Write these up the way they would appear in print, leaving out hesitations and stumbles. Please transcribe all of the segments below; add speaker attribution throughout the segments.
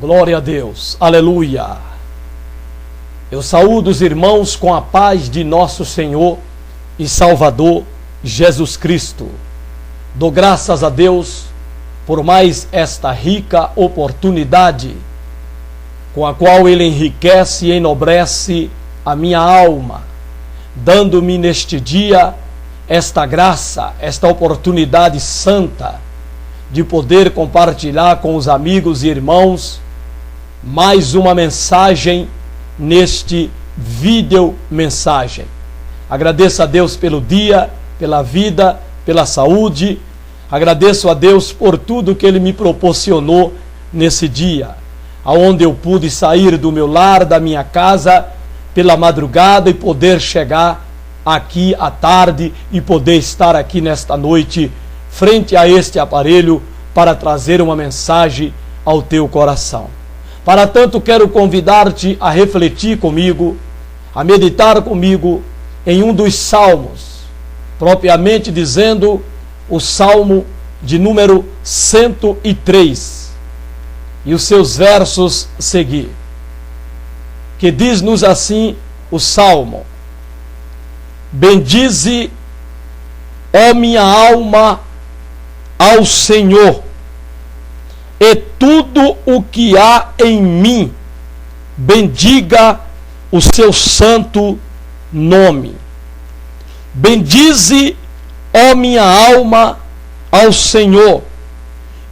Speaker 1: Glória a Deus, aleluia. Eu saúdo os irmãos com a paz de nosso Senhor e Salvador Jesus Cristo. Dou graças a Deus por mais esta rica oportunidade com a qual Ele enriquece e enobrece a minha alma, dando-me neste dia esta graça, esta oportunidade santa de poder compartilhar com os amigos e irmãos mais uma mensagem neste vídeo mensagem. Agradeço a Deus pelo dia, pela vida, pela saúde. Agradeço a Deus por tudo que Ele me proporcionou nesse dia, aonde eu pude sair do meu lar, da minha casa, pela madrugada e poder chegar aqui à tarde e poder estar aqui nesta noite, frente a este aparelho, para trazer uma mensagem ao teu coração. Para tanto, quero convidar-te a refletir comigo, a meditar comigo em um dos salmos, propriamente dizendo, o salmo de número 103, e os seus versos seguir, que diz-nos assim o salmo: bendize, ó minha alma, ao Senhor, e tudo o que há em mim, bendiga o seu santo nome. Bendize, ó minha alma, ao Senhor,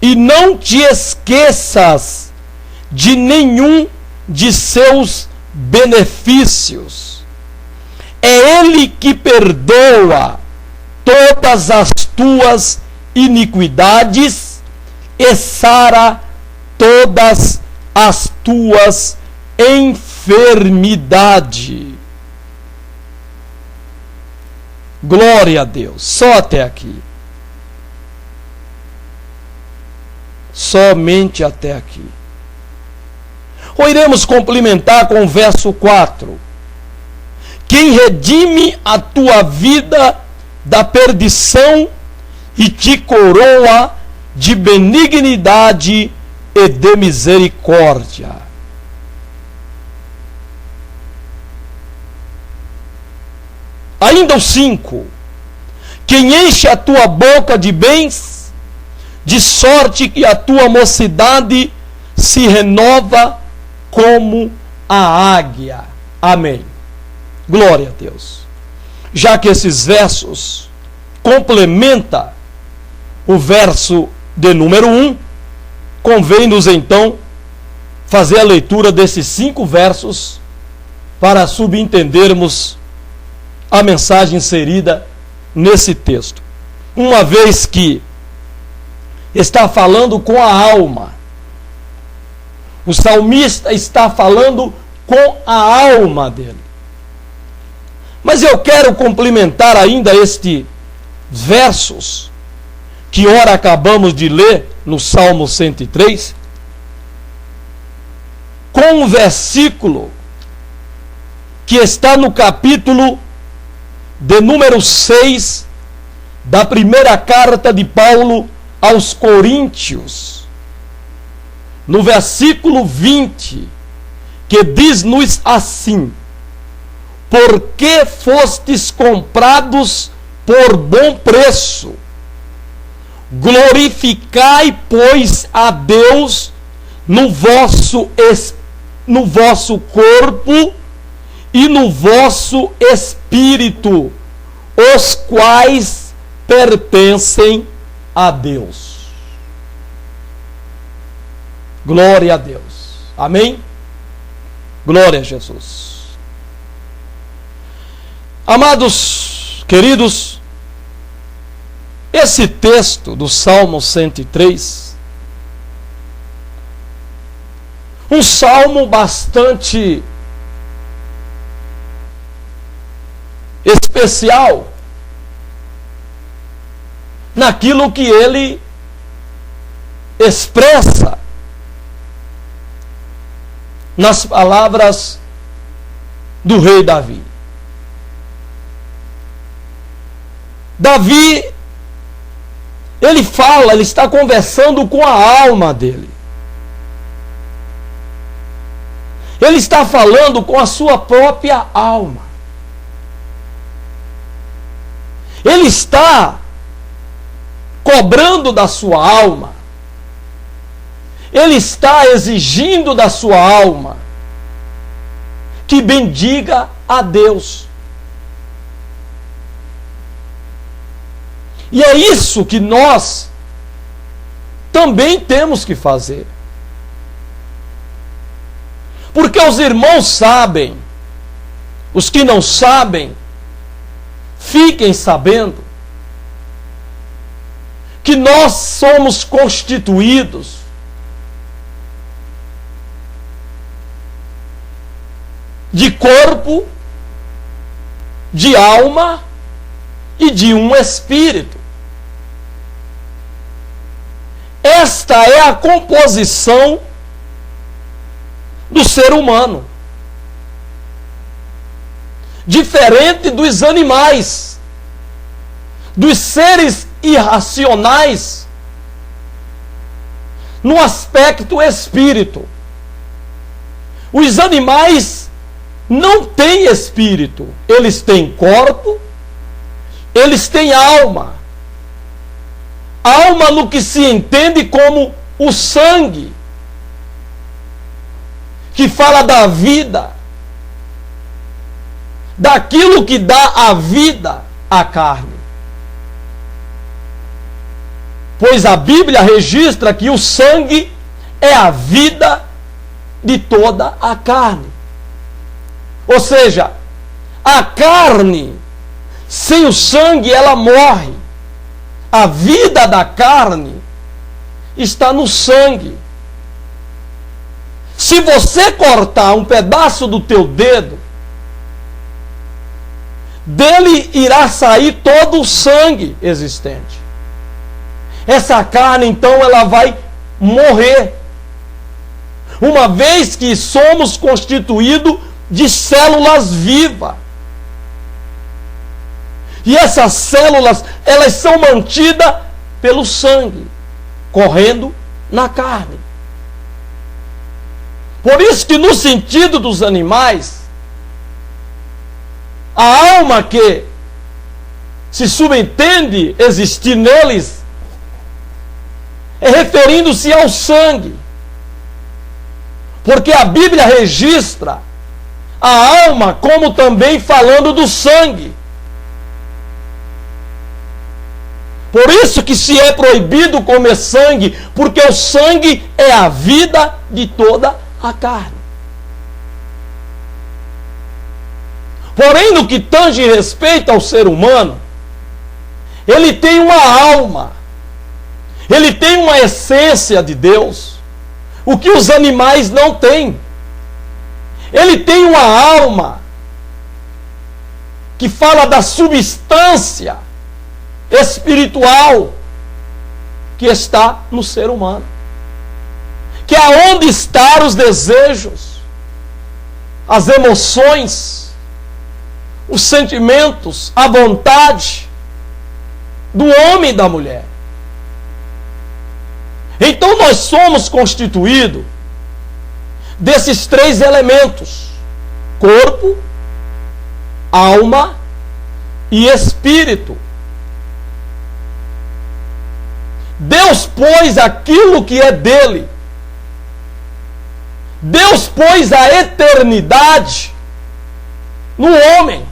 Speaker 1: e não te esqueças de nenhum de seus benefícios. É Ele que perdoa todas as tuas iniquidades e sara todas as tuas enfermidades. Glória a Deus. Só até aqui. Somente até aqui. Ou iremos complementar com o verso 4. Quem redime a tua vida da perdição e te coroa de benignidade e de misericórdia. Ainda o 5. Quem enche a tua boca de bens, de sorte que a tua mocidade se renova como a águia. Amém. Glória a Deus. Já que esses versos complementam o verso de número 1, convém-nos então fazer a leitura desses 5 versos para subentendermos a mensagem inserida nesse texto. Uma vez que está falando com a alma, o salmista está falando com a alma dele. Mas eu quero complementar ainda estes versos que ora acabamos de ler no Salmo 103, com um versículo que está no capítulo de número 6 da primeira carta de Paulo aos Coríntios, no versículo 20, que diz-nos assim: porque fostes comprados por bom preço, glorificai, pois, a Deus no vosso corpo e no vosso espírito, os quais pertencem a Deus. Glória a Deus. Amém? Glória a Jesus. Amados, queridos, esse texto do Salmo 103, um salmo bastante especial naquilo que ele expressa nas palavras do rei Davi. Davi, ele está conversando com a alma dele. Ele está falando com a sua própria alma. Ele está cobrando da sua alma. Ele está exigindo da sua alma que bendiga a Deus. E é isso que nós também temos que fazer. Porque os irmãos sabem, os que não sabem, fiquem sabendo que nós somos constituídos de corpo, de alma e de um espírito. Esta é a composição do ser humano. Diferente dos animais, dos seres irracionais, no aspecto espírito. Os animais não têm espírito, eles têm corpo, eles têm alma. Alma no que se entende como o sangue, que fala da vida, daquilo que dá a vida à carne. Pois a Bíblia registra que o sangue é a vida de toda a carne. Ou seja, a carne, sem o sangue, ela morre. A vida da carne está no sangue. Se você cortar um pedaço do teu dedo, dele irá sair todo o sangue existente. Essa carne, então, ela vai morrer. Uma vez que somos constituídos de células vivas. E essas células, elas são mantidas pelo sangue, correndo na carne. Por isso que no sentido dos animais, a alma que se subentende existir neles é referindo-se ao sangue. Porque a Bíblia registra a alma como também falando do sangue. Por isso que se é proibido comer sangue, porque o sangue é a vida de toda a carne. Porém, no que tange respeito ao ser humano, ele tem uma alma, ele tem uma essência de Deus, o que os animais não têm. Ele tem uma alma que fala da substância espiritual que está no ser humano, que é onde estão os desejos, as emoções, os sentimentos, a vontade do homem e da mulher. Então nós somos constituídos desses três elementos: corpo, alma e espírito. Deus pôs aquilo que é dele. Deus pôs a eternidade no homem.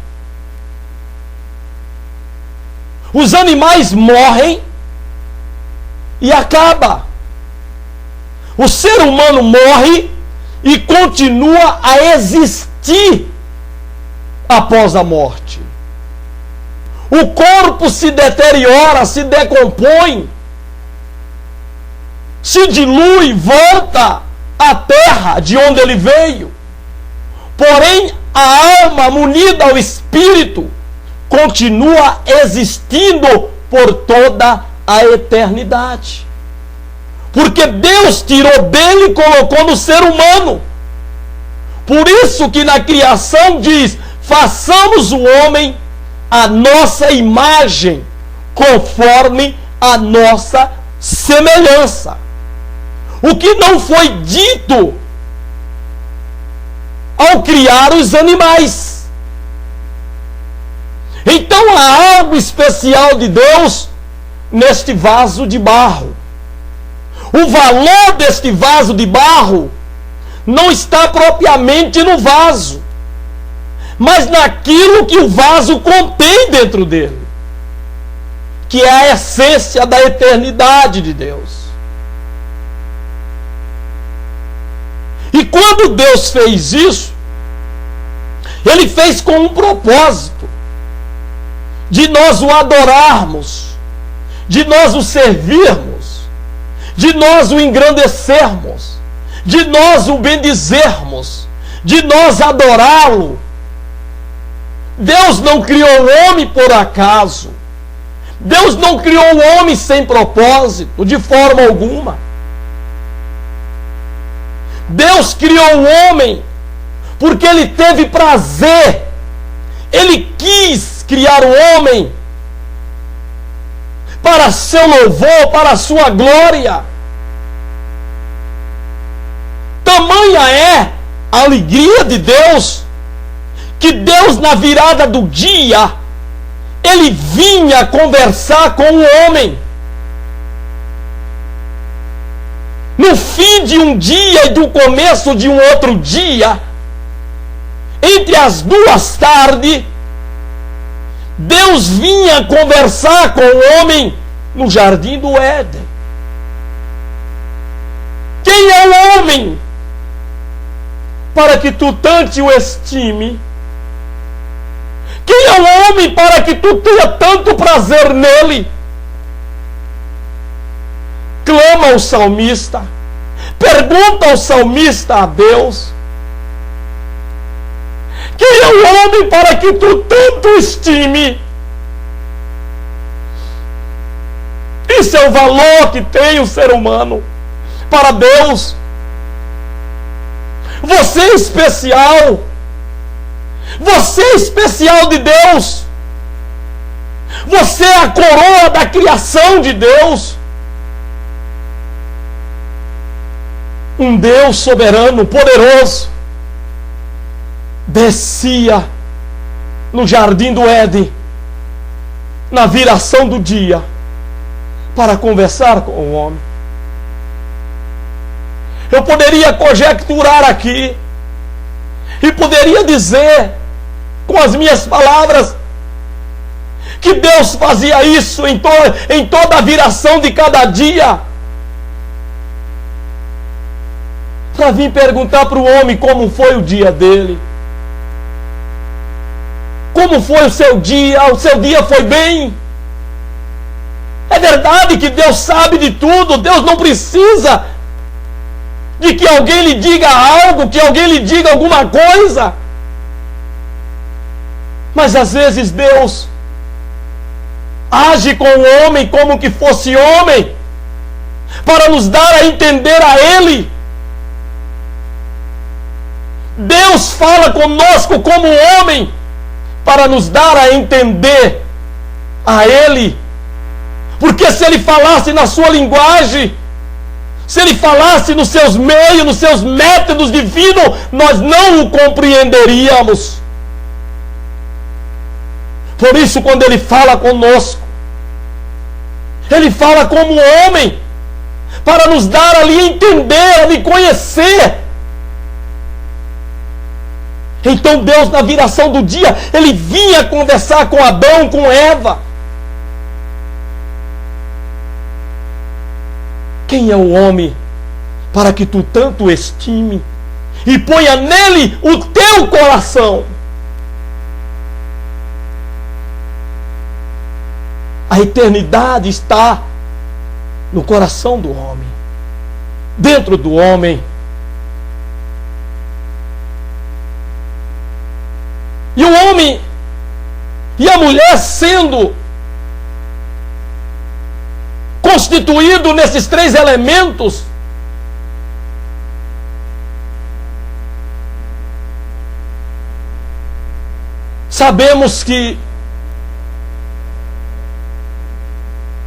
Speaker 1: Os animais morrem e acaba. O ser humano morre e continua a existir após a morte. O corpo se deteriora, se decompõe, se dilui, volta à terra de onde ele veio. Porém, a alma munida ao espírito continua existindo por toda a eternidade. Porque Deus tirou dele e colocou no ser humano. Por isso que na criação diz: façamos o homem a nossa imagem, conforme a nossa semelhança. O que não foi dito ao criar os animais. Então há algo especial de Deus neste vaso de barro. O valor deste vaso de barro não está propriamente no vaso, mas naquilo que o vaso contém dentro dele, que é a essência da eternidade de Deus. E quando Deus fez isso, Ele fez com um propósito, de nós o adorarmos, de nós o servirmos, de nós o engrandecermos, de nós o bendizermos, de nós adorá-lo. Deus não criou o homem por acaso. Deus não criou o homem sem propósito, de forma alguma. Deus criou o homem porque Ele teve prazer. Ele quis criar o homem para seu louvor, para a sua glória. Tamanha é a alegria de Deus, que Deus, na virada do dia, Ele vinha conversar com o homem. No fim de um dia e do começo de um outro dia, entre as duas tardes, Deus vinha conversar com o homem no jardim do Éden. Quem é o homem para que tu tanto o estime? Quem é o homem para que tu tenha tanto prazer nele? Clama o salmista, pergunta ao salmista a Deus: quem é o homem para que tu tanto estime? Isso é o valor que tem o ser humano para Deus. Você é especial. Você é especial de Deus. Você é a coroa da criação de Deus. Um Deus soberano, poderoso, descia no jardim do Éden, na viração do dia, para conversar com o homem. Eu poderia conjecturar aqui, e poderia dizer, com as minhas palavras, que Deus fazia isso em toda a viração de cada dia, para vir perguntar para o homem como foi o dia dele. Como foi o seu dia? O seu dia foi bem? É verdade que Deus sabe de tudo. Deus não precisa de que alguém lhe diga algo, que alguém lhe diga alguma coisa. Mas às vezes Deus age com o homem como que fosse homem, para nos dar a entender a Ele. Deus fala conosco como homem, para nos dar a entender a Ele. Porque se Ele falasse na sua linguagem, se Ele falasse nos seus meios, nos seus métodos divinos, nós não o compreenderíamos. Por isso, quando Ele fala conosco, Ele fala como homem, para nos dar ali a entender, a lhe conhecer. Então Deus, na viração do dia, Ele vinha conversar com Adão, com Eva. Quem é o homem para que tu tanto estime e ponha nele o teu coração? A eternidade está no coração do homem, dentro do homem. E o homem e a mulher sendo constituído nesses três elementos, sabemos que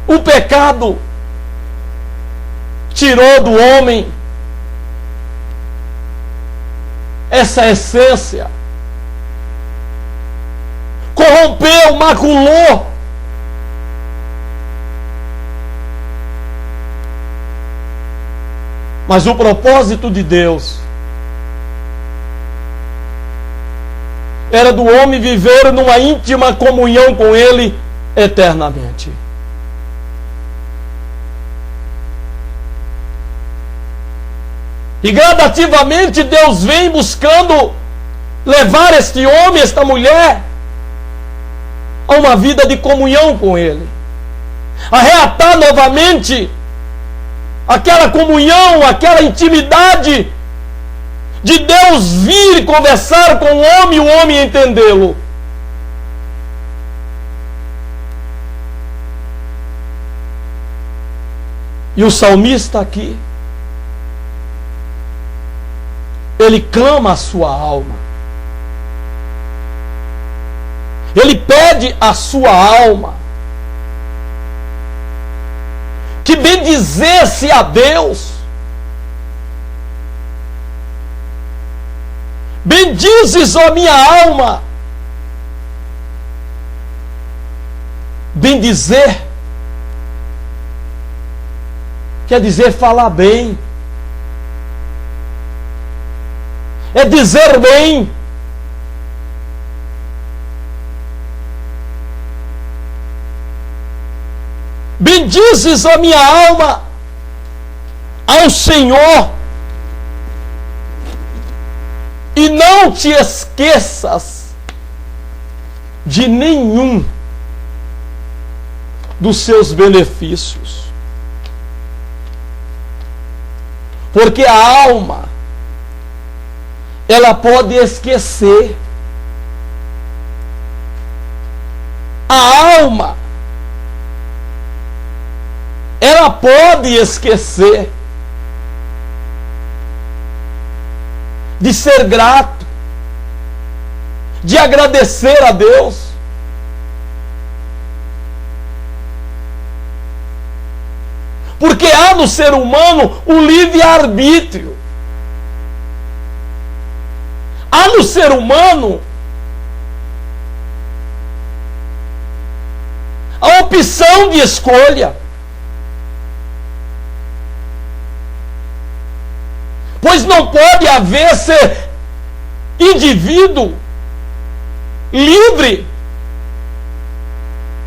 Speaker 1: o pecado tirou do homem essa essência. Corrompeu, maculou. Mas o propósito de Deus era do homem viver numa íntima comunhão com Ele eternamente. E gradativamente Deus vem buscando levar este homem, esta mulher, a uma vida de comunhão com Ele. A reatar novamente aquela comunhão, aquela intimidade de Deus vir conversar com o homem e o homem entendê-lo. E o salmista aqui, ele clama a sua alma. Ele pede a sua alma que bendizesse a Deus. Bendizes, ó minha alma. Bendizer quer dizer falar bem. É dizer bem. Bendizes a minha alma ao Senhor e não te esqueças de nenhum dos seus benefícios. Porque a alma, ela pode esquecer. A alma, ela pode esquecer de ser grato, de agradecer a Deus. Porque há no ser humano o livre-arbítrio. Há no ser humano a opção de escolha. Pois não pode haver ser indivíduo livre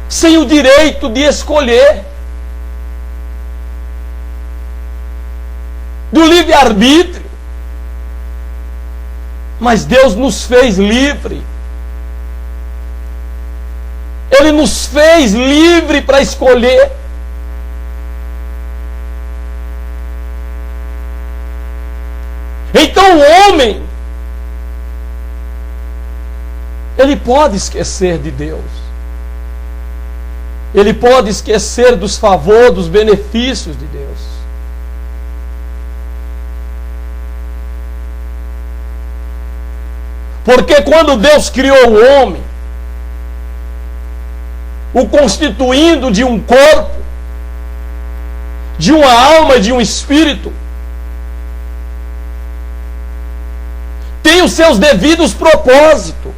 Speaker 1: sem o direito de escolher. Do livre-arbítrio. Mas Deus nos fez livre. Ele nos fez livre para escolher. Então o homem, ele pode esquecer de Deus. Ele pode esquecer dos favores, dos benefícios de Deus. Porque quando Deus criou o homem, o constituindo de um corpo, de uma alma e de um espírito, tem os seus devidos propósitos.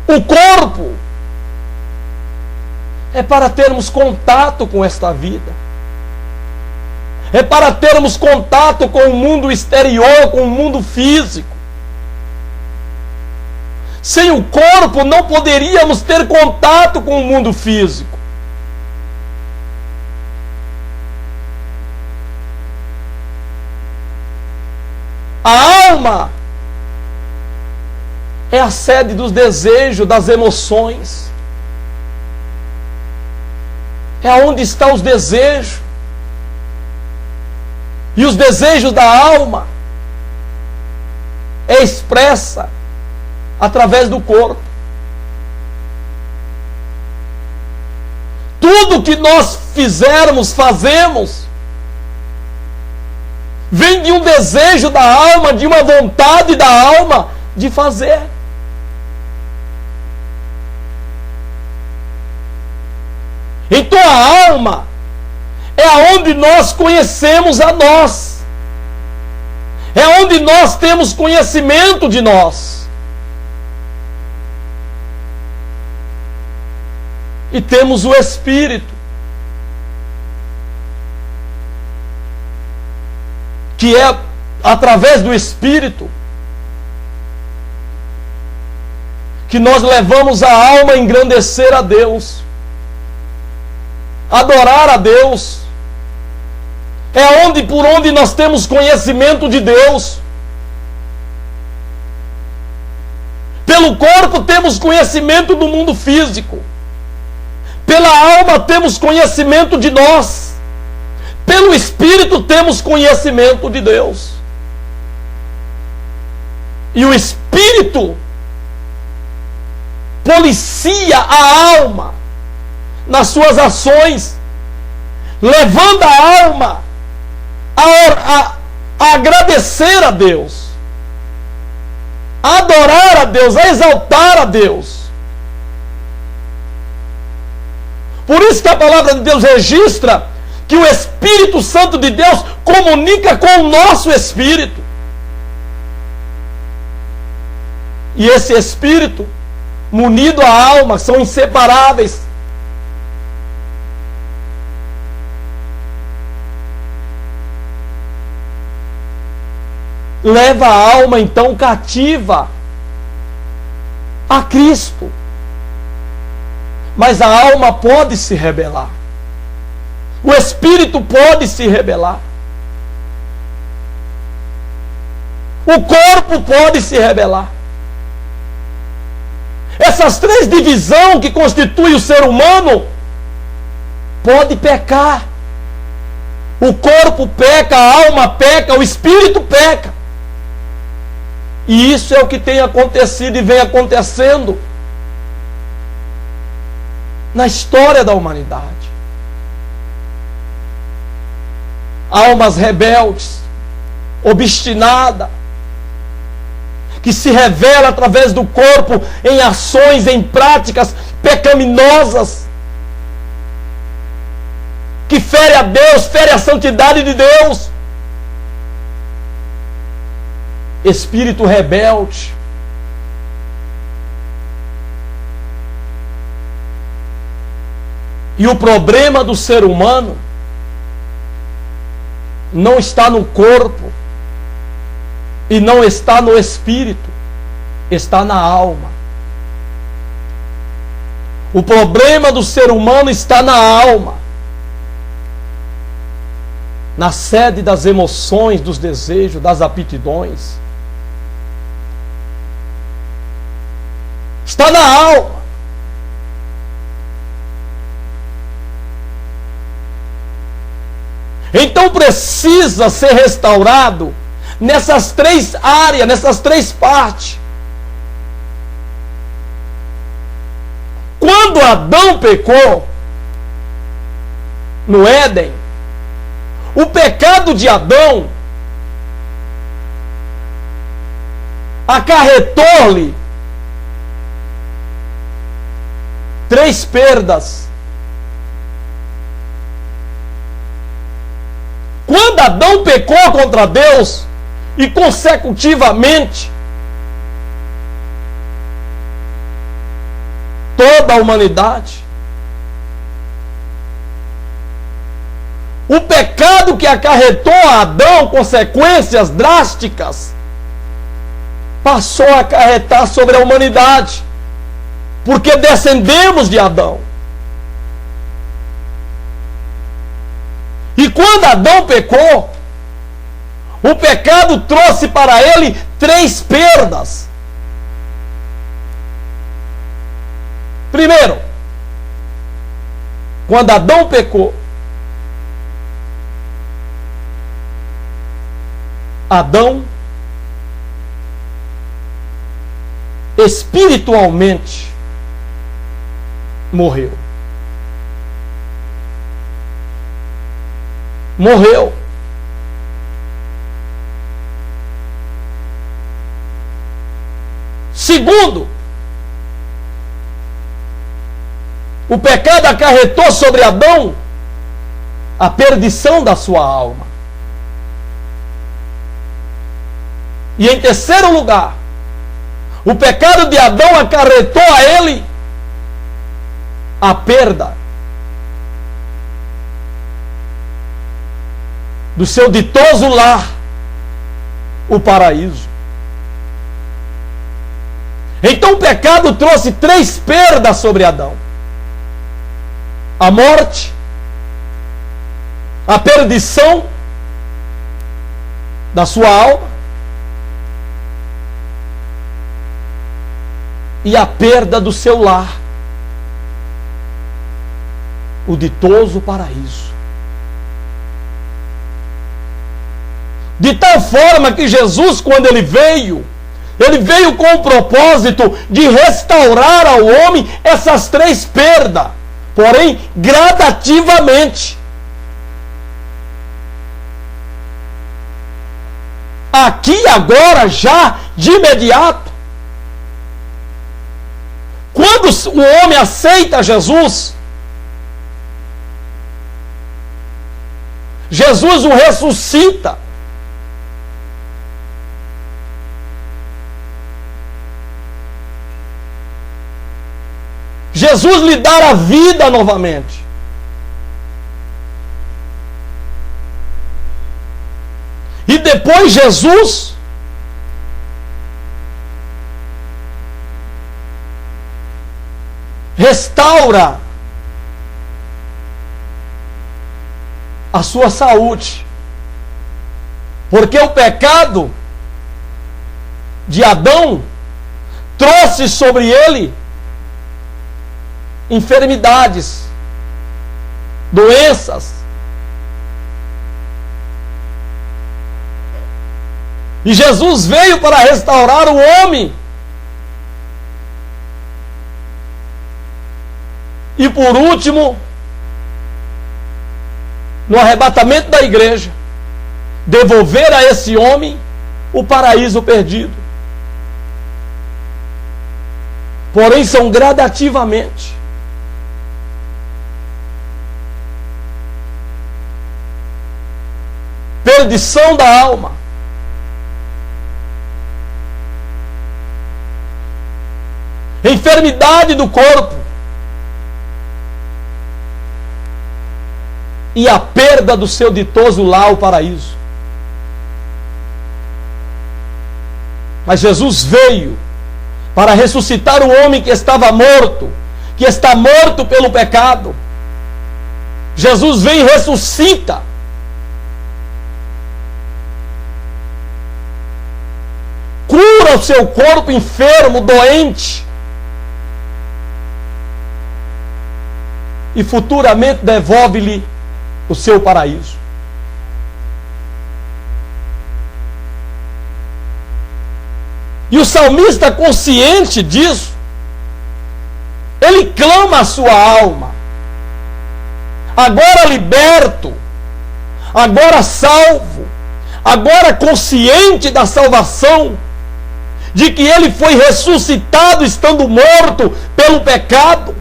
Speaker 1: O corpo é para termos contato com esta vida. É para termos contato com o mundo exterior, com o mundo físico. Sem o corpo não poderíamos ter contato com o mundo físico. A alma é a sede dos desejos, das emoções. É onde estão os desejos. E os desejos da alma é expressa através do corpo. Tudo que nós fazemos, vem de um desejo da alma, de uma vontade da alma de fazer. Então a alma é aonde nós conhecemos a nós. É onde nós temos conhecimento de nós. E temos o Espírito, que é através do Espírito que nós levamos a alma a engrandecer a Deus, adorar a Deus. É por onde nós temos conhecimento de Deus. Pelo corpo temos conhecimento do mundo físico. Pela alma temos conhecimento de nós. Pelo Espírito temos conhecimento de Deus. E o Espírito policia a alma nas suas ações, levando a alma a agradecer a Deus, a adorar a Deus, a exaltar a Deus. Por isso que a palavra de Deus registra que o Espírito Santo de Deus comunica com o nosso espírito. E esse Espírito, munido à alma, são inseparáveis. Leva a alma então cativa a Cristo. Mas a alma pode se rebelar. O Espírito pode se rebelar. O corpo pode se rebelar. Essas três divisões que constituem o ser humano pode pecar. O corpo peca, a alma peca, o espírito peca. E isso é o que tem acontecido e vem acontecendo na história da humanidade. Almas rebeldes, obstinadas, que se revela através do corpo em ações, em práticas pecaminosas, que fere a Deus, fere a santidade de Deus. Espírito rebelde. E o problema do ser humano não está no corpo e não está no espírito, está na alma. O problema do ser humano está na alma, na sede das emoções, dos desejos, das aptidões. Está na alma. Então precisa ser restaurado nessas três áreas, nessas três partes. Quando Adão pecou no Éden, o pecado de Adão acarretou-lhe três perdas. Quando Adão pecou contra Deus, e consecutivamente toda a humanidade, o pecado que acarretou a Adão consequências drásticas, passou a acarretar sobre a humanidade, porque descendemos de Adão. E quando Adão pecou, o pecado trouxe para ele três perdas. Primeiro, quando Adão pecou, Adão espiritualmente morreu. Morreu. Segundo, o pecado acarretou sobre Adão a perdição da sua alma. E em terceiro lugar, o pecado de Adão acarretou a ele a perda do seu ditoso lar, o paraíso. Então o pecado trouxe 3 perdas sobre Adão: a morte, a perdição da sua alma e a perda do seu lar, o ditoso paraíso. De tal forma que Jesus, quando ele veio com o propósito de restaurar ao homem essas 3 perdas, porém gradativamente. Aqui agora, já de imediato, quando o homem aceita Jesus, Jesus o ressuscita. Jesus lhe dá a vida novamente. E depois Jesus restaura a sua saúde. Porque o pecado de Adão trouxe sobre ele enfermidades, doenças. E Jesus veio para restaurar o homem. E por último, no arrebatamento da igreja, devolver a esse homem o paraíso perdido. Porém, são gradativamente. Perdição da alma, enfermidade do corpo e a perda do seu ditoso lar, o paraíso. Mas Jesus veio para ressuscitar o homem que estava morto, que está morto pelo pecado. Jesus vem e ressuscita. Cura o seu corpo enfermo, doente. E futuramente devolve-lhe o seu paraíso. E o salmista, consciente disso, ele clama a sua alma: agora liberto, agora salvo, agora consciente da salvação, de que ele foi ressuscitado estando morto pelo pecado,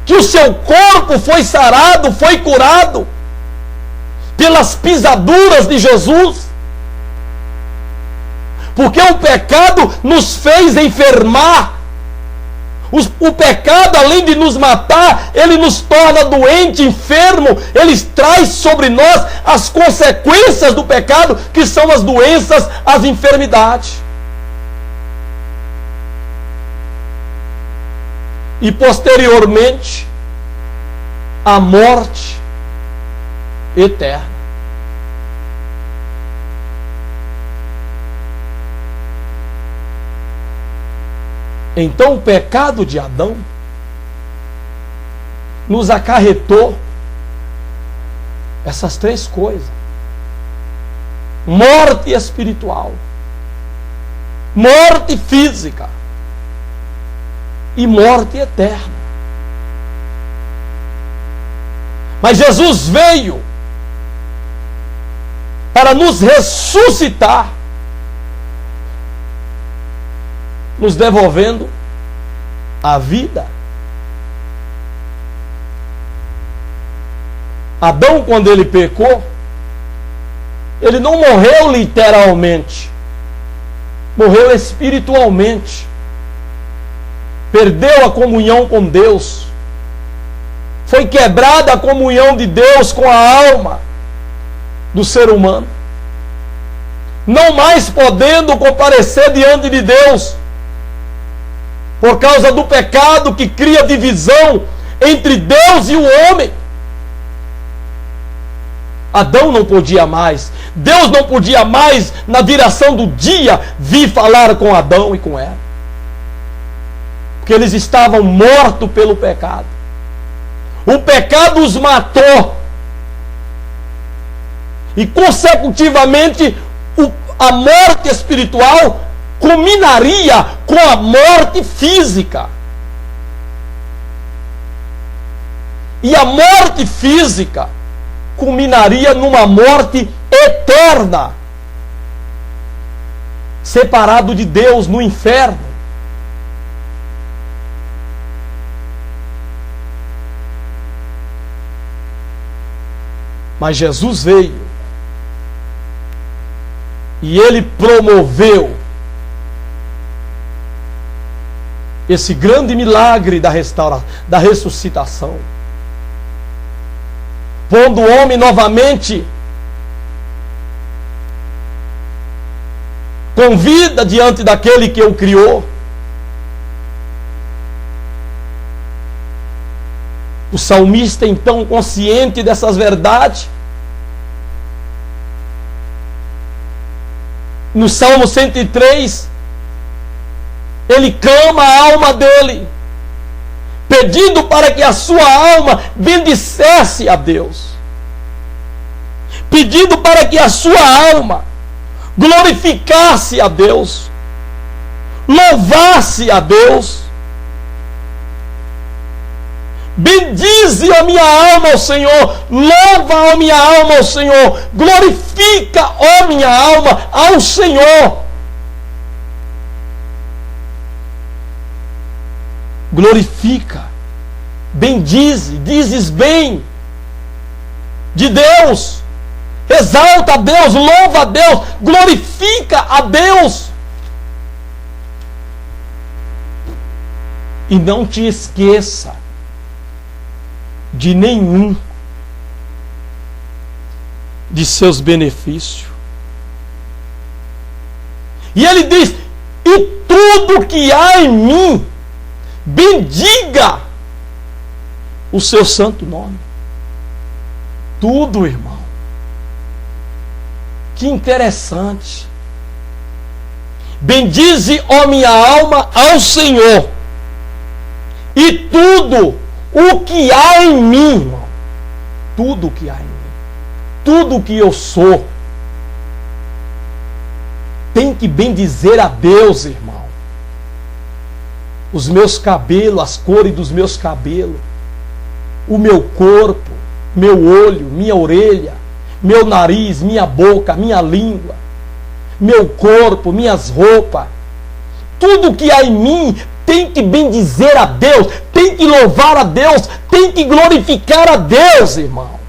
Speaker 1: que o seu corpo foi sarado, foi curado pelas pisaduras de Jesus, porque o pecado nos fez enfermar. O pecado, além de nos matar, ele nos torna doente, enfermo. Ele traz sobre nós as consequências do pecado, que são as doenças, as enfermidades. E posteriormente, a morte eterna. Então o pecado de Adão nos acarretou essas 3 coisas: morte espiritual, morte física e morte eterna. Mas Jesus veio para nos ressuscitar, nos devolvendo a vida. Adão, quando ele pecou, Ele não morreu literalmente, morreu espiritualmente. Perdeu a comunhão com Deus. Foi quebrada a comunhão de Deus com a alma do ser humano. Não mais podendo comparecer diante de Deus, por causa do pecado que cria divisão entre Deus e o homem. Adão não podia mais, Deus não podia mais, na viração do dia, vir falar com Adão e com Eva, porque eles estavam mortos pelo pecado. O pecado os matou, e consecutivamente a morte espiritual culminaria com a morte física. E a morte física culminaria numa morte eterna, separado de Deus no inferno. Mas Jesus veio e Ele promoveu esse grande milagre da restauração, da ressuscitação, pondo o homem novamente com vida diante daquele que o criou. O salmista, então, consciente dessas verdades, no Salmo 103, ele clama a alma dele, pedindo para que a sua alma bendissesse a Deus, pedindo para que a sua alma glorificasse a Deus, louvasse a Deus. Bendize a minha alma ao Senhor, louva a minha alma ao Senhor, glorifica, ó minha alma, ao Senhor. Glorifica, bendize, dizes bem de Deus, exalta a Deus, louva a Deus, glorifica a Deus. E não te esqueça de nenhum de seus benefícios. E ele diz: e tudo que há em mim, bendiga o seu santo nome. Tudo, irmão. Que interessante. Bendize, ó minha alma, ao Senhor, e tudo o que há em mim, irmão, tudo o que há em mim, tudo o que eu sou, tem que bendizer a Deus, irmão. Os meus cabelos, as cores dos meus cabelos, o meu corpo, meu olho, minha orelha, meu nariz, minha boca, minha língua, meu corpo, minhas roupas, tudo que há em mim tem que bendizer a Deus, tem que louvar a Deus, tem que glorificar a Deus, irmão.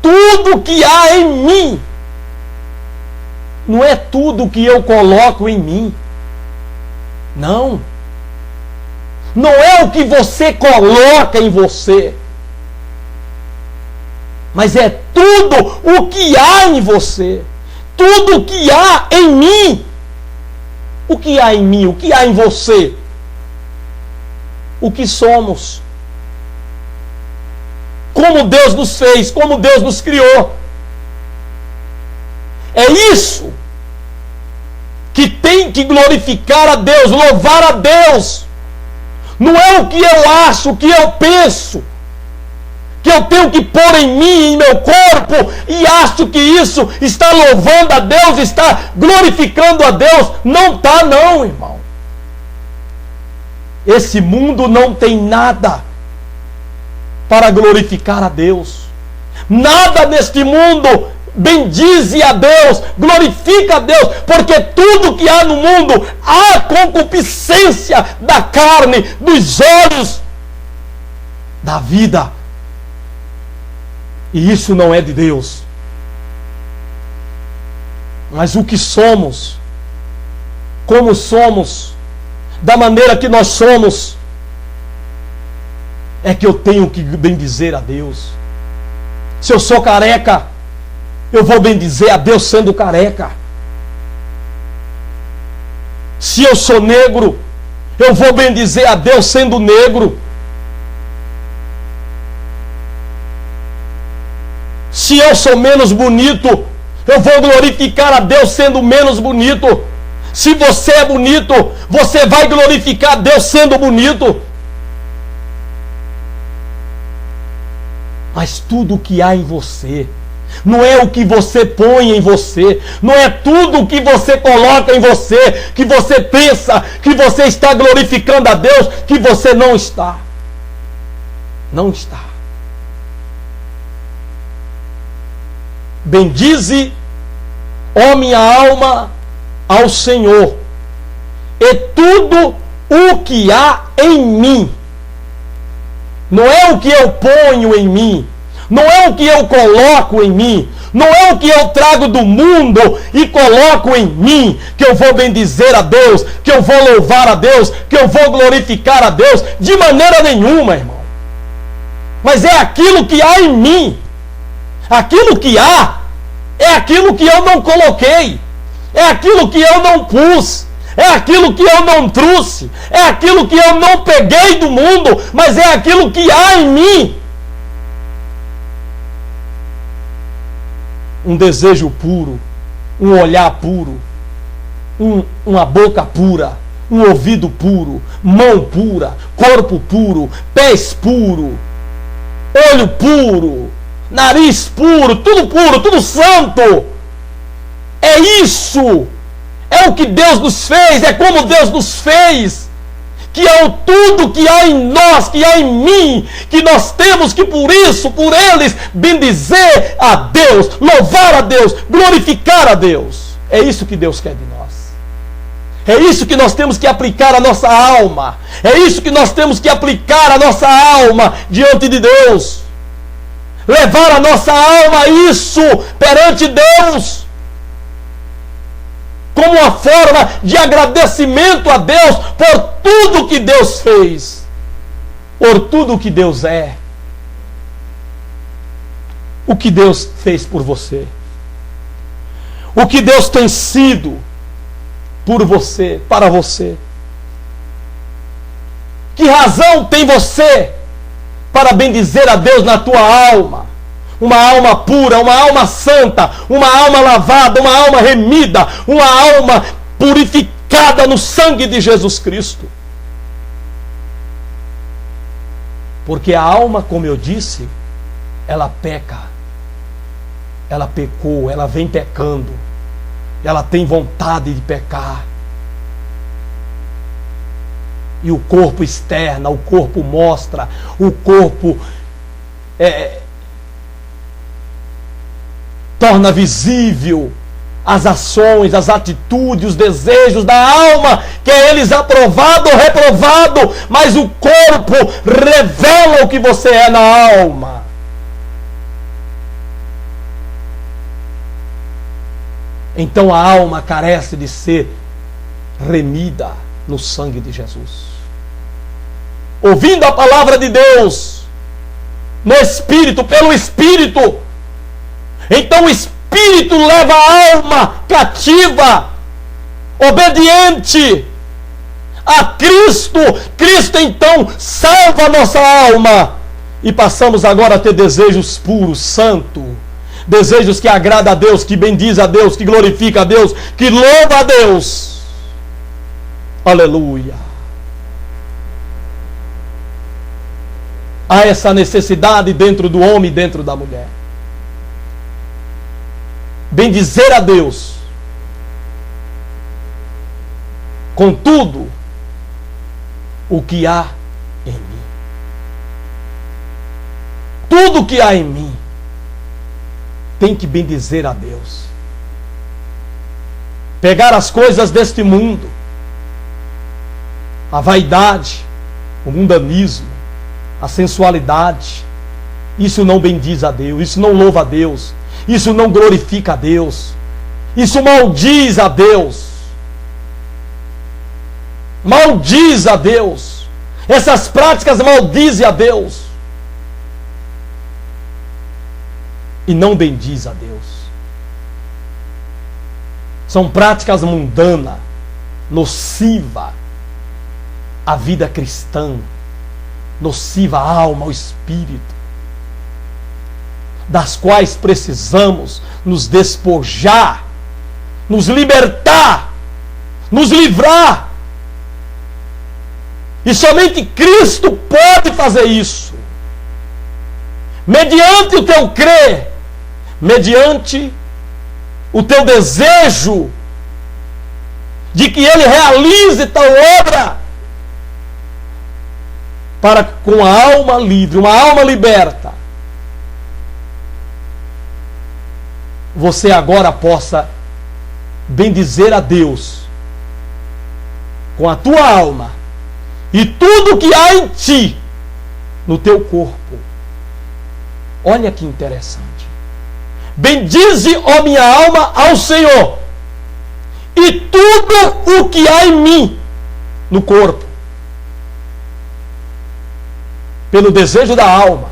Speaker 1: Tudo que há em mim, não é tudo que eu coloco em mim. Não. Não é o que você coloca em você, mas é tudo o que há em você, tudo o que há em mim. O que há em mim? O que há em você? O que somos? Como Deus nos fez? Como Deus nos criou? É isso que tem que glorificar a Deus, louvar a Deus. Não é o que eu acho, o que eu penso, que eu tenho que pôr em mim, em meu corpo, e acho que isso está louvando a Deus, está glorificando a Deus. Não está, não, irmão. Esse mundo não tem nada para glorificar a Deus. Nada neste mundo bendize a Deus, glorifica a Deus, porque tudo que há no mundo, há concupiscência da carne, dos olhos, da vida. E isso não é de Deus. Mas o que somos, como somos, da maneira que nós somos, é que eu tenho que bendizer a Deus. Se eu sou careca, eu vou bendizer a Deus sendo careca. Se eu sou negro, eu vou bendizer a Deus sendo negro. Se eu sou menos bonito, eu vou glorificar a Deus sendo menos bonito. Se você é bonito, você vai glorificar a Deus sendo bonito. Mas tudo o que há em você, não é o que você põe em você, não é tudo o que você coloca em você, que você pensa que você está glorificando a Deus, que você não está. Não está. Bendize, ó minha alma, ao Senhor, e tudo o que há em mim. Não é o que eu ponho em mim, não é o que eu coloco em mim, não é o que eu trago do mundo e coloco em mim, que eu vou bendizer a Deus, que eu vou louvar a Deus, que eu vou glorificar a Deus, de maneira nenhuma, irmão. Mas é aquilo que há em mim. Aquilo que há é aquilo que eu não coloquei, é aquilo que eu não pus, é aquilo que eu não trouxe, é aquilo que eu não peguei do mundo, mas é aquilo que há em mim. Um desejo puro, um olhar puro, uma boca pura, um ouvido puro, mão pura, corpo puro, pés puro, olho puro, nariz puro, tudo santo. É isso. É o que Deus nos fez, é como Deus nos fez. Que é o tudo que há em nós, que há em mim, que nós temos que por isso, por eles, bendizer a Deus, louvar a Deus, glorificar a Deus. É isso que Deus quer de nós. É isso que nós temos que aplicar a nossa alma. É isso que nós temos que aplicar a nossa alma diante de Deus. Levar a nossa alma a isso perante Deus, como uma forma de agradecimento a Deus por tudo que Deus fez, por tudo que Deus é, o que Deus fez por você, o que Deus tem sido por você, para você. Que razão tem você para bendizer a Deus na tua alma? Uma alma pura, uma alma santa, uma alma lavada, uma alma remida, uma alma purificada no sangue de Jesus Cristo. Porque a alma, como eu disse, ela peca, ela pecou, ela vem pecando, ela tem vontade de pecar. E o corpo externa, o corpo mostra, o corpo torna visível as ações, as atitudes, os desejos da alma, que é eles aprovado ou reprovado, mas o corpo revela o que você é na alma. Então a alma carece de ser remida no sangue de Jesus. Ouvindo a palavra de Deus, no Espírito, pelo Espírito, então o Espírito leva a alma cativa, obediente a Cristo. Cristo então salva a nossa alma. E passamos agora a ter desejos puros, santos. Desejos que agradam a Deus, que bendiz a Deus, que glorifica a Deus, que louva a Deus. Aleluia. Há essa necessidade dentro do homem e dentro da mulher. Bendizer a Deus com tudo o que há em mim. Tudo o que há em mim tem que bendizer a Deus. Pegar as coisas deste mundo, a vaidade, o mundanismo, a sensualidade, isso não bendiz a Deus, isso não louva a Deus, isso não glorifica a Deus. Isso maldiz a Deus. Maldiz a Deus. Essas práticas maldizem a Deus. E não bendiz a Deus. São práticas mundanas, nociva à vida cristã, nociva à alma, ao espírito, das quais precisamos nos despojar, nos libertar, nos livrar. E somente Cristo pode fazer isso. Mediante o teu crer, mediante o teu desejo de que Ele realize tal obra, para com a alma livre, uma alma liberta, você agora possa bendizer a Deus com a tua alma e tudo que há em ti, no teu corpo. Olha que interessante. Bendize, ó minha alma, ao Senhor, e tudo o que há em mim, no corpo, pelo desejo da alma.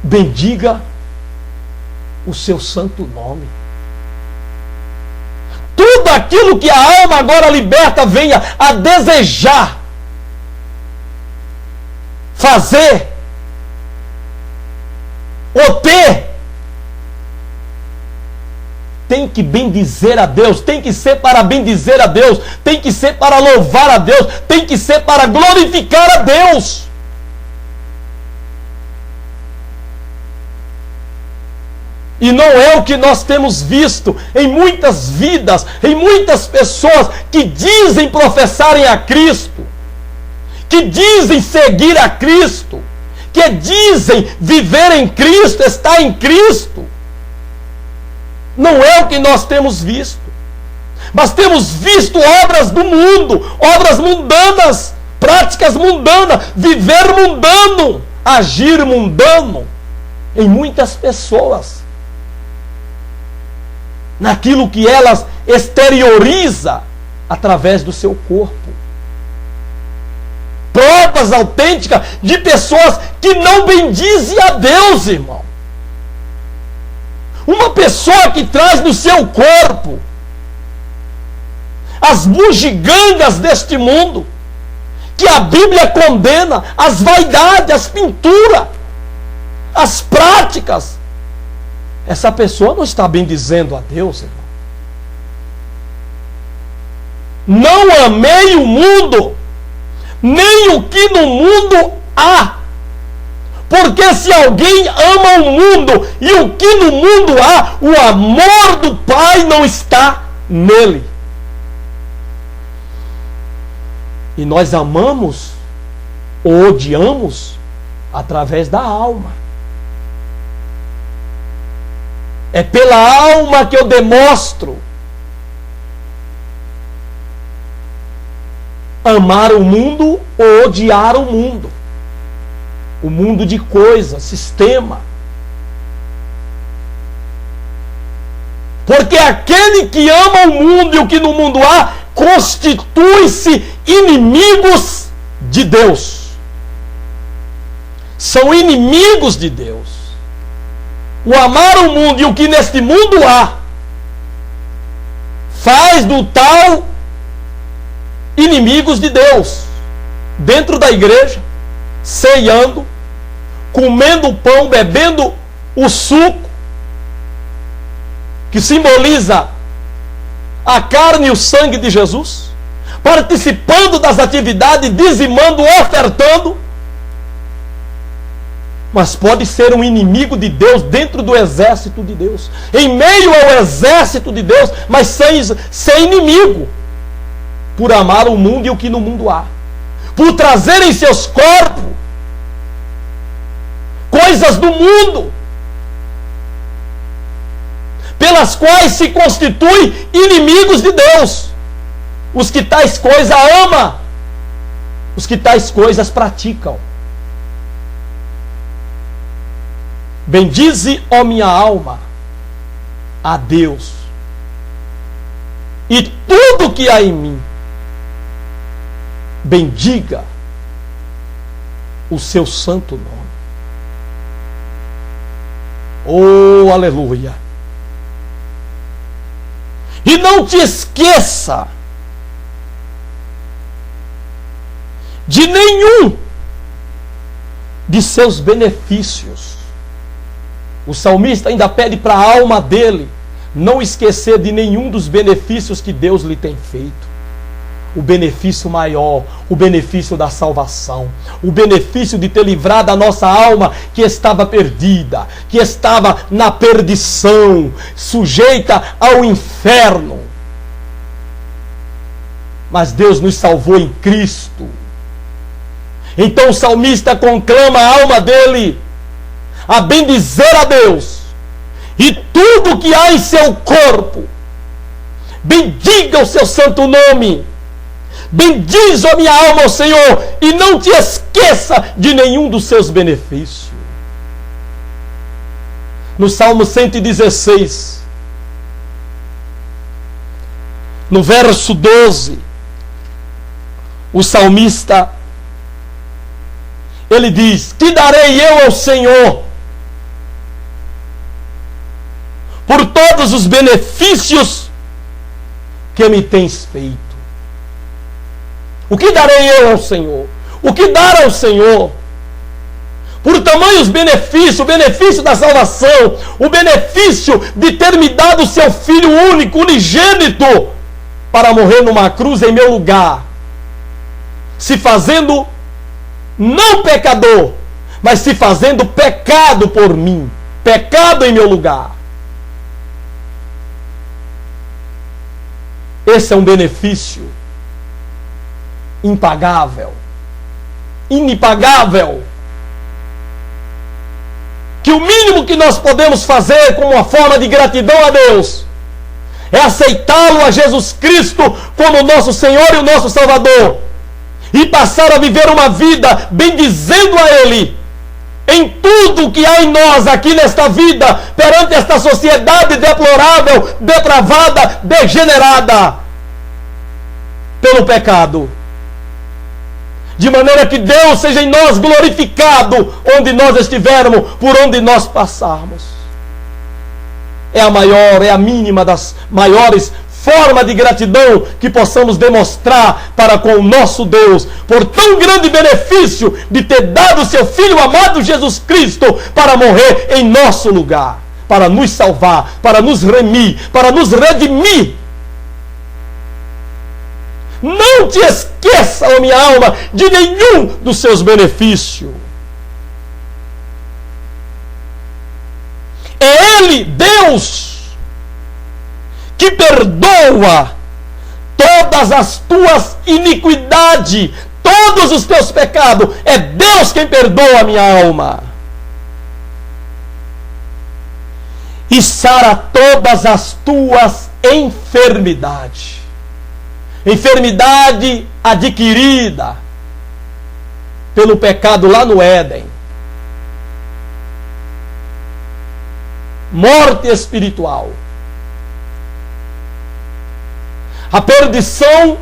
Speaker 1: Bendiga o seu santo nome. Tudo aquilo que a alma agora liberta venha a desejar fazer ou ter, tem que bendizer a Deus, tem que ser para bendizer a Deus, tem que ser para louvar a Deus, tem que ser para glorificar a Deus. E não é o que nós temos visto em muitas vidas, em muitas pessoas que dizem professarem a Cristo, que dizem seguir a Cristo, que dizem viver em Cristo, estar em Cristo. Não é o que nós temos visto. Mas temos visto obras do mundo, obras mundanas, práticas mundanas, viver mundano, agir mundano em muitas pessoas. Naquilo que elas exterioriza através do seu corpo. Provas autênticas de pessoas que não bendizem a Deus, irmão. Uma pessoa que traz no seu corpo as bugigangas deste mundo, que a Bíblia condena, as vaidades, as pinturas, as práticas, essa pessoa não está bendizendo a Deus, irmão. Não amei o mundo, nem o que no mundo há. Porque se alguém ama o mundo e o que no mundo há, o amor do Pai não está nele. E nós amamos ou odiamos através da alma. É pela alma que eu demonstro amar o mundo ou odiar o mundo. O mundo de coisas, sistema. Porque aquele que ama o mundo e o que no mundo há, constitui-se inimigos de Deus. São inimigos de Deus. O amar o mundo e o que neste mundo há, faz do tal inimigos de Deus. Dentro da igreja, ceiando, comendo o pão, bebendo o suco, que simboliza a carne e o sangue de Jesus, participando das atividades, dizimando, ofertando, mas pode ser um inimigo de Deus dentro do exército de Deus, em meio ao exército de Deus, mas sem inimigo, por amar o mundo e o que no mundo há, por trazer em seus corpos coisas do mundo, pelas quais se constituem inimigos de Deus, os que tais coisas amam, os que tais coisas praticam. Bendize, ó minha alma, a Deus, e tudo que há em mim, bendiga o seu santo nome. Oh, aleluia! E não te esqueça de nenhum de seus benefícios. O salmista ainda pede para a alma dele não esquecer de nenhum dos benefícios que Deus lhe tem feito. O benefício maior, o benefício da salvação, o benefício de ter livrado a nossa alma que estava perdida, que estava na perdição, sujeita ao inferno. Mas Deus nos salvou em Cristo. Então o salmista conclama a alma dele a bendizer a Deus e tudo que há em seu corpo. Bendiga o seu santo nome. Bendize a minha alma ao Senhor e não te esqueça de nenhum dos seus benefícios. No Salmo 116, no verso 12, o salmista, ele diz: que darei eu ao Senhor por todos os benefícios que me tens feito? O que darei eu ao Senhor? O que dar ao Senhor? Por tamanhos benefícios, o benefício da salvação, o benefício de ter me dado o seu Filho único, unigênito, para morrer numa cruz em meu lugar, se fazendo não pecador, mas se fazendo pecado por mim, pecado em meu lugar. Esse é um benefício impagável, inimpagável, que o mínimo que nós podemos fazer como uma forma de gratidão a Deus é aceitá-lo, a Jesus Cristo, como nosso Senhor e o nosso Salvador, e passar a viver uma vida bendizendo a Ele em tudo que há em nós aqui nesta vida, perante esta sociedade deplorável, depravada, degenerada pelo pecado. De maneira que Deus seja em nós glorificado onde nós estivermos, por onde nós passarmos. É a maior, é a mínima das maiores formas de gratidão que possamos demonstrar para com o nosso Deus, por tão grande benefício de ter dado o seu Filho amado Jesus Cristo para morrer em nosso lugar, para nos salvar, para nos remir, para nos redimir. Não te esqueça, ó minha alma, de nenhum dos seus benefícios. É Ele, Deus, que perdoa todas as tuas iniquidades, todos os teus pecados. É Deus quem perdoa a minha alma. E sara todas as tuas enfermidades. Enfermidade adquirida pelo pecado lá no Éden. Morte espiritual. A perdição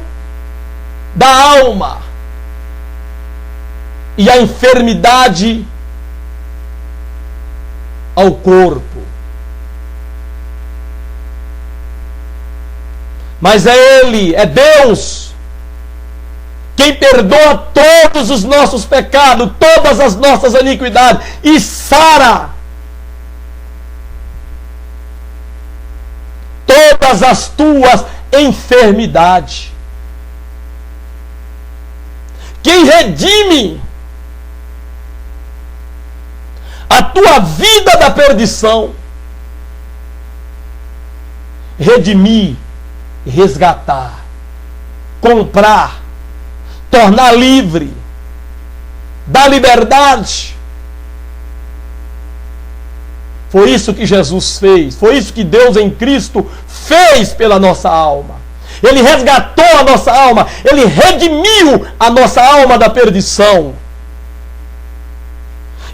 Speaker 1: da alma. E a enfermidade ao corpo. Mas é Ele, é Deus, quem perdoa todos os nossos pecados, todas as nossas iniquidades, e sara todas as tuas enfermidades. Quem redime a tua vida da perdição, redimir, resgatar, comprar, tornar livre, dar liberdade. Foi isso que Jesus fez, foi isso que Deus em Cristo fez pela nossa alma. Ele resgatou a nossa alma, Ele redimiu a nossa alma da perdição.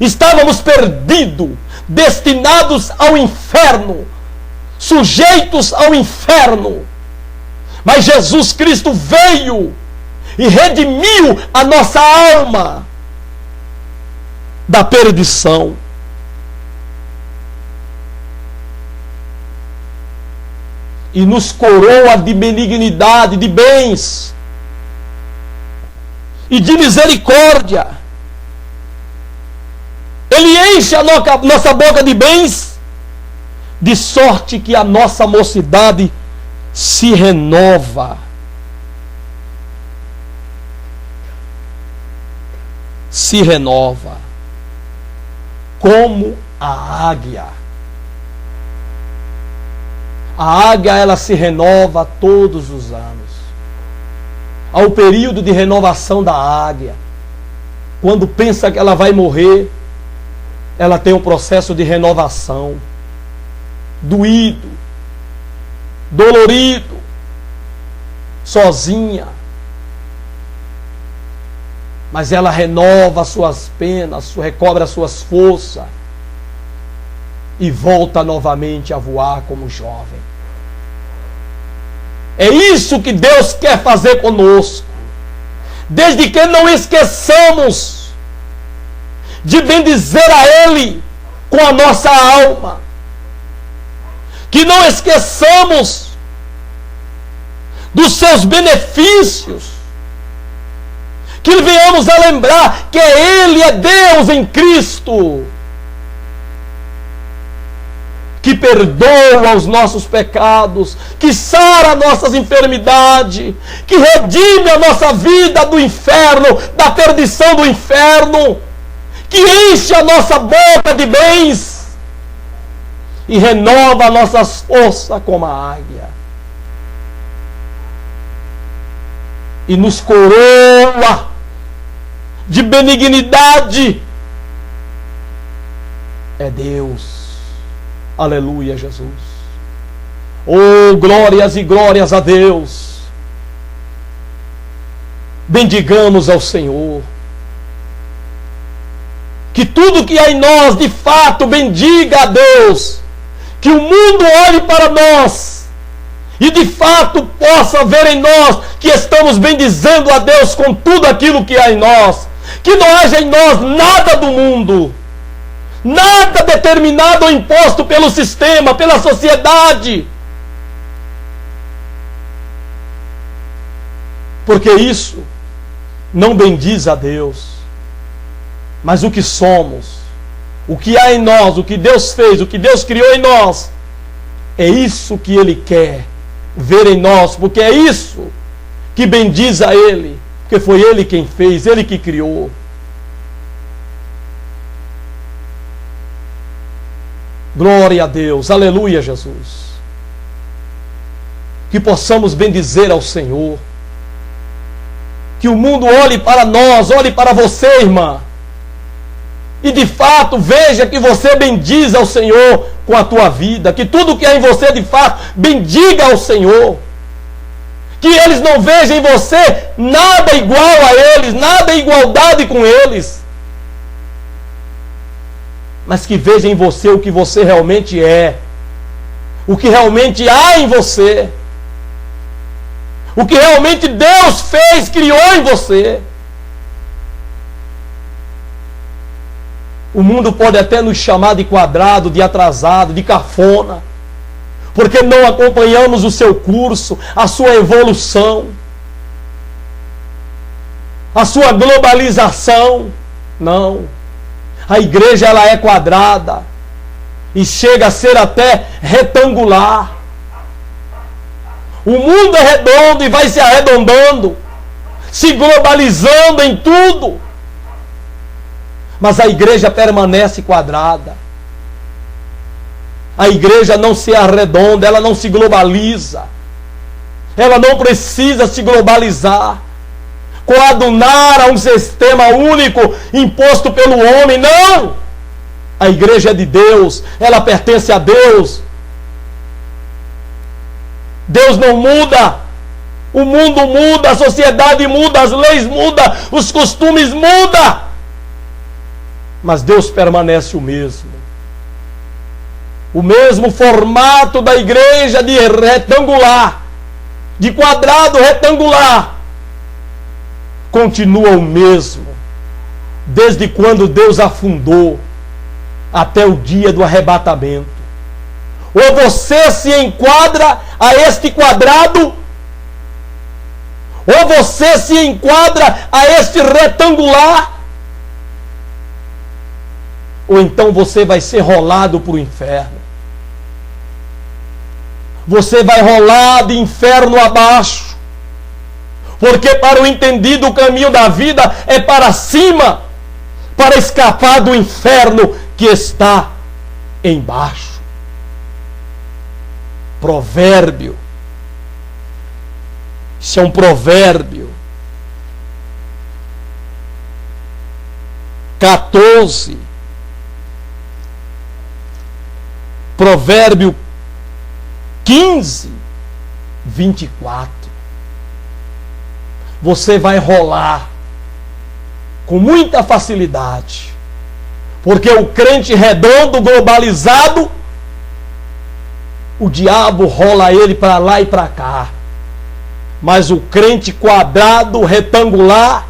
Speaker 1: Estávamos perdidos, destinados ao inferno, sujeitos ao inferno. Mas Jesus Cristo veio e redimiu a nossa alma da perdição. E nos coroa de benignidade, de bens e de misericórdia. Ele enche a nossa boca de bens, de sorte que a nossa mocidade se renova. Se renova como a águia. A águia, ela se renova todos os anos. Há o período de renovação da águia. Quando pensa que ela vai morrer, ela tem um processo de renovação. Doído, dolorido, sozinha. Mas ela renova suas penas, recobra suas forças e volta novamente a voar como jovem. É isso que Deus quer fazer conosco. Desde que não esqueçamos de bendizer a Ele com a nossa alma. Que não esqueçamos dos seus benefícios. Que venhamos a lembrar que Ele é Deus em Cristo, que perdoa os nossos pecados, que sara nossas enfermidades, que redime a nossa vida do inferno, da perdição do inferno, que enche a nossa boca de bens e renova nossas forças como a águia. E nos coroa de benignidade. É Deus. Aleluia, Jesus. Oh, glórias e glórias a Deus. Bendigamos ao Senhor. Que tudo que há em nós, de fato, bendiga a Deus. Que o mundo olhe para nós e de fato possa ver em nós que estamos bendizendo a Deus com tudo aquilo que há em nós. Que não haja em nós nada do mundo, nada determinado ou imposto pelo sistema, pela sociedade. Porque isso não bendiz a Deus. Mas o que somos, o que há em nós, o que Deus fez, o que Deus criou em nós, é isso que Ele quer ver em nós, porque é isso que bendiz a Ele, porque foi Ele quem fez, Ele que criou. Glória a Deus, aleluia, Jesus. Que possamos bendizer ao Senhor. Que o mundo olhe para nós, olhe para você, irmã. E de fato veja que você bendiz ao Senhor com a tua vida. Que tudo que há em você de fato bendiga ao Senhor. Que eles não vejam em você nada igual a eles, nada em igualdade com eles. Mas que vejam em você o que você realmente é. O que realmente há em você. O que realmente Deus fez, criou em você. O mundo pode até nos chamar de quadrado, de atrasado, de cafona, porque não acompanhamos o seu curso, a sua evolução, a sua globalização. Não. A igreja, ela é quadrada e chega a ser até retangular. O mundo é redondo e vai se arredondando, se globalizando em tudo. Mas a igreja permanece quadrada. A igreja não se arredonda, ela não se globaliza. Ela não precisa se globalizar, coadunar a um sistema único imposto pelo homem. Não! A igreja é de Deus, ela pertence a Deus. Deus não muda. O mundo muda, a sociedade muda, as leis mudam, os costumes mudam. Mas Deus permanece o mesmo. O mesmo formato da igreja de retangular, de quadrado retangular, continua o mesmo, desde quando Deus afundou até o dia do arrebatamento. Ou você se enquadra a este quadrado, ou você se enquadra a este retangular, ou então você vai ser rolado para o inferno. Você vai rolar de inferno abaixo. Porque para o entendido o caminho da vida é para cima, para escapar do inferno que está embaixo. Provérbio. Isso é um provérbio. 14. Provérbio 15, 24. Você vai rolar com muita facilidade. Porque o crente redondo, globalizado, o diabo rola ele para lá e para cá. Mas o crente quadrado, retangular,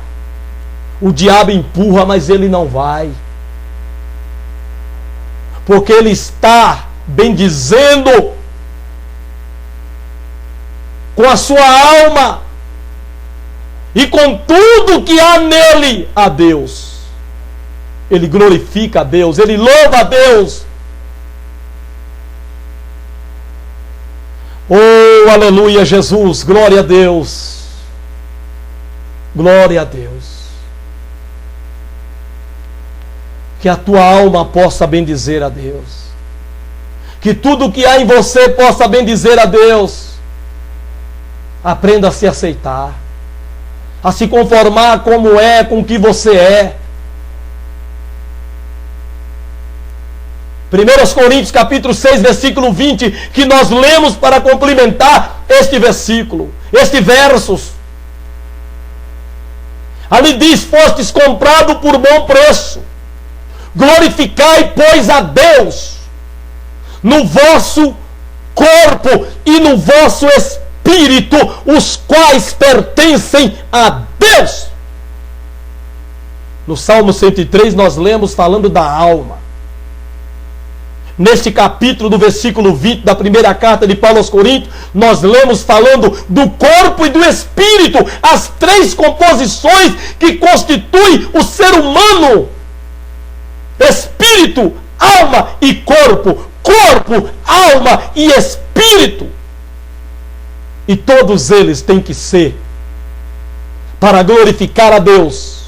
Speaker 1: o diabo empurra, mas ele não vai. Porque ele está bendizendo com a sua alma e com tudo que há nele a Deus. Ele glorifica a Deus, ele louva a Deus. Oh, aleluia, Jesus, glória a Deus. Glória a Deus. Que a tua alma possa bendizer a Deus. Que tudo que há em você possa bendizer a Deus. Aprenda a se aceitar, a se conformar como é, com o que você é. 1 Coríntios capítulo 6, versículo 20, que nós lemos para complementar este versículo, este versos. Ali diz: fostes comprado por bom preço. Glorificai, pois, a Deus no vosso corpo e no vosso espírito, os quais pertencem a Deus. No Salmo 103 nós lemos falando da alma. Neste capítulo do versículo 20 da primeira carta de Paulo aos Coríntios, nós lemos falando do corpo e do espírito, as três composições que constituem o ser humano: espírito, alma e corpo. Corpo, alma e espírito. E todos eles têm que ser para glorificar a Deus,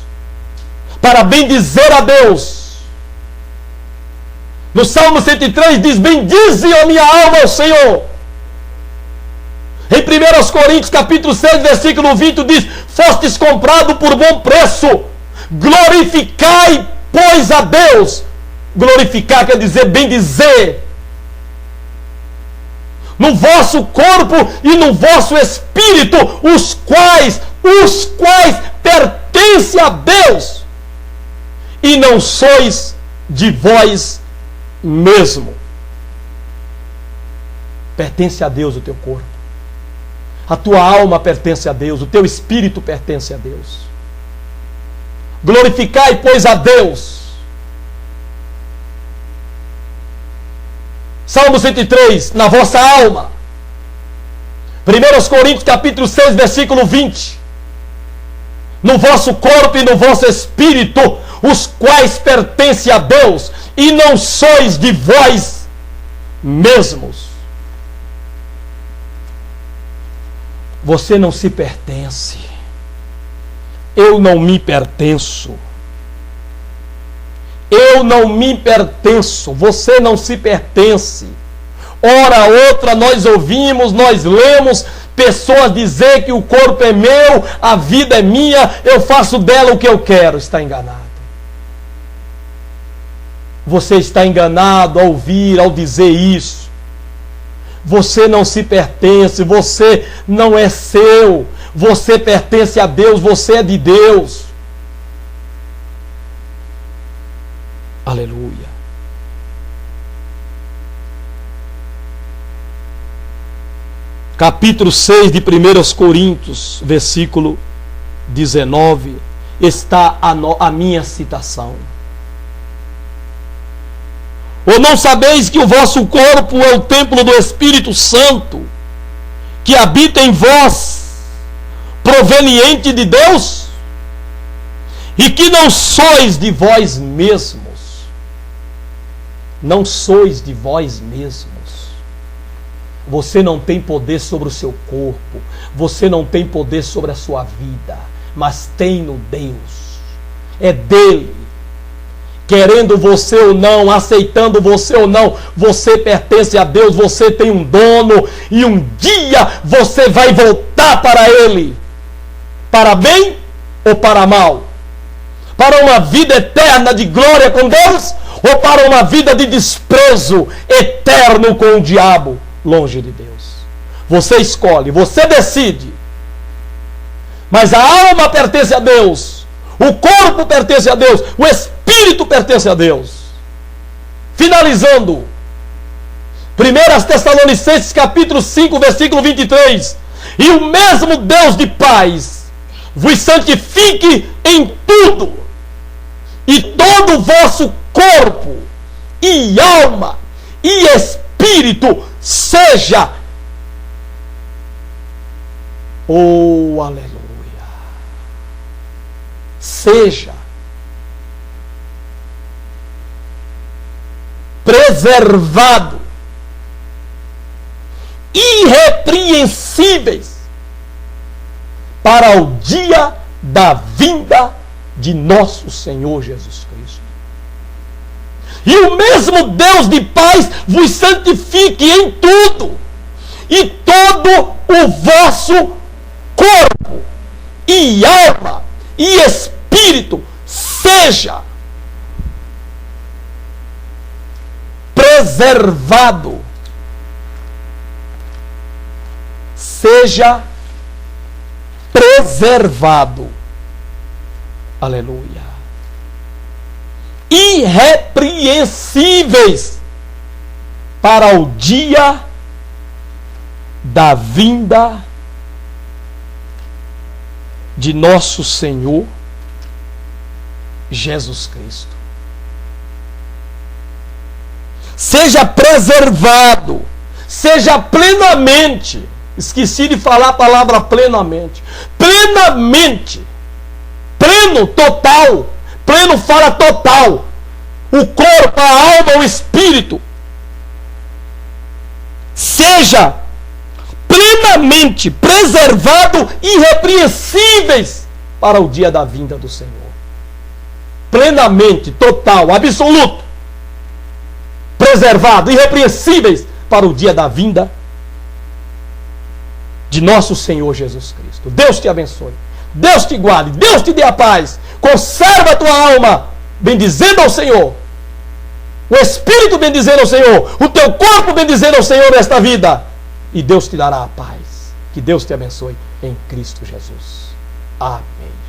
Speaker 1: para bendizer a Deus. No Salmo 103 diz: bendize a minha alma ao Senhor. Em 1 Coríntios capítulo 6, versículo 20 diz: fostes comprado por bom preço. Glorificai, pois, a Deus. Glorificar quer dizer bendizer. No vosso corpo e no vosso espírito, os quais pertencem a Deus, e não sois de vós mesmo. Pertence a Deus o teu corpo, a tua alma pertence a Deus, o teu espírito pertence a Deus. Glorificai, pois, a Deus. Salmo 103, na vossa alma. 1 Coríntios capítulo 6, versículo 20. No vosso corpo e no vosso espírito, os quais pertencem a Deus, e não sois de vós mesmos. Você não se pertence. Eu não me pertenço. Eu não me pertenço, você não se pertence. Ora outra nós ouvimos, nós lemos pessoas dizer que o corpo é meu, a vida é minha, eu faço dela o que eu quero. Está enganado. Você está enganado ao ouvir, ao dizer isso. Você não se pertence, você não é seu, você pertence a Deus, você é de Deus. Aleluia. Capítulo 6 de 1 Coríntios, versículo 19, está a minha citação. Ou não sabeis que o vosso corpo é o templo do Espírito Santo, que habita em vós, proveniente de Deus, e que não sois de vós mesmos? Não sois de vós mesmos. Você não tem poder sobre o seu corpo, você não tem poder sobre a sua vida, mas tem no Deus. É dele. Querendo você ou não, aceitando você ou não, você pertence a Deus, você tem um dono, e um dia você vai voltar para ele, para bem ou para mal, para uma vida eterna de glória com Deus, ou para uma vida de desprezo eterno com o diabo, longe de Deus. Você escolhe, você decide. Mas a alma pertence a Deus, o corpo pertence a Deus, o espírito pertence a Deus. Finalizando, 1 Tessalonicenses capítulo 5, versículo 23. E o mesmo Deus de paz vos santifique em tudo, e todo o vosso corpo e alma e espírito seja, oh aleluia, seja preservado, irrepreensíveis, para o dia da vinda de nosso Senhor Jesus Cristo. E o mesmo Deus de paz vos santifique em tudo, e todo o vosso corpo e alma e espírito seja preservado, seja preservado, aleluia, irrepreensíveis para o dia da vinda de nosso Senhor Jesus Cristo. Seja preservado, seja plenamente, esqueci de falar a palavra plenamente, plenamente, pleno, total, pleno fala total, o corpo, a alma, o espírito, seja plenamente preservado, irrepreensíveis para o dia da vinda do Senhor. Plenamente, total, absoluto, preservado, irrepreensíveis para o dia da vinda de nosso Senhor Jesus Cristo. Deus te abençoe, Deus te guarde, Deus te dê a paz, conserva a tua alma bendizendo ao Senhor, o Espírito bendizendo ao Senhor, o teu corpo bendizendo ao Senhor nesta vida, e Deus te dará a paz. Que Deus te abençoe em Cristo Jesus. Amém.